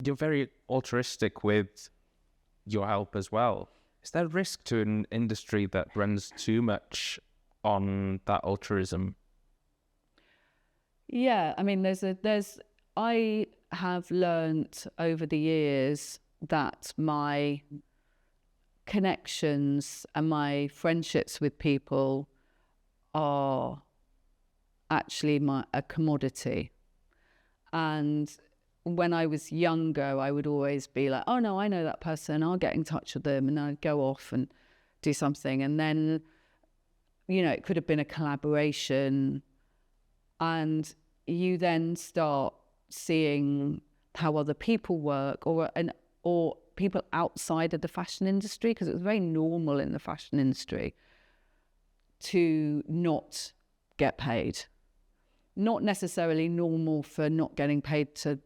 you're very altruistic with your help as well. Is there a risk to an industry that runs too much on that altruism? Yeah, I mean, I have learnt over the years that my connections and my friendships with people are actually a commodity. And when I was younger, I would always be like, oh no, I know that person, I'll get in touch with them, and I'd go off and do something. And then, it could have been a collaboration, and you then start seeing how other people work, or people outside of the fashion industry, because it was very normal in the fashion industry to not get paid. Not necessarily normal for not getting paid to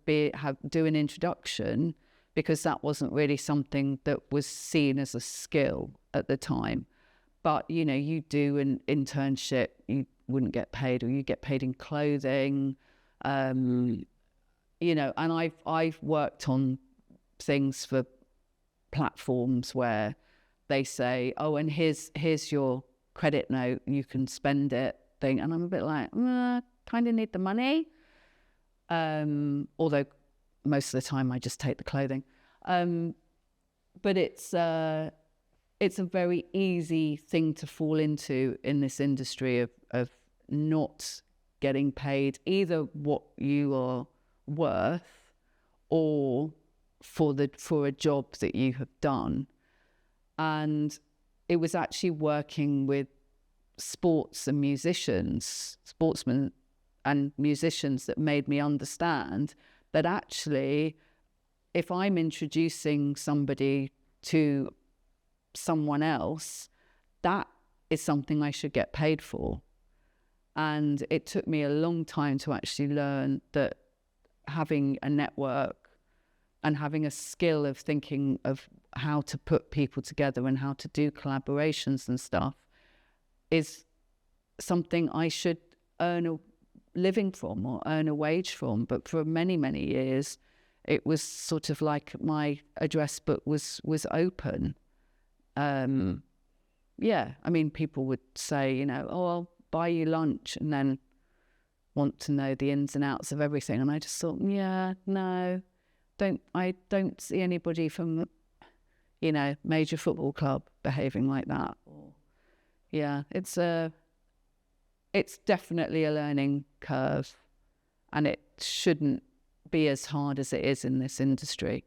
do an introduction, because that wasn't really something that was seen as a skill at the time. But, you do an internship, you wouldn't get paid, or you get paid in clothing, and I've worked on things for platforms where they say, oh, and here's your credit note, you can spend it thing. And I'm a bit like, kind of need the money. Although most of the time I just take the clothing. But it's a very easy thing to fall into in this industry of not getting paid either what you are worth or for a job that you have done. And it was actually working with sportsmen and musicians that made me understand that actually, if I'm introducing somebody to someone else, that is something I should get paid for. And it took me a long time to actually learn that having a network and having a skill of thinking of how to put people together and how to do collaborations and stuff is something I should earn a living from or earn a wage from. But for many, many years, it was sort of like my address book was open. People would say, oh, I'll buy you lunch, and then want to know the ins and outs of everything. And I just thought, no, I don't see anybody from, major football club behaving like that. It's definitely a learning curve, and it shouldn't be as hard as it is in this industry.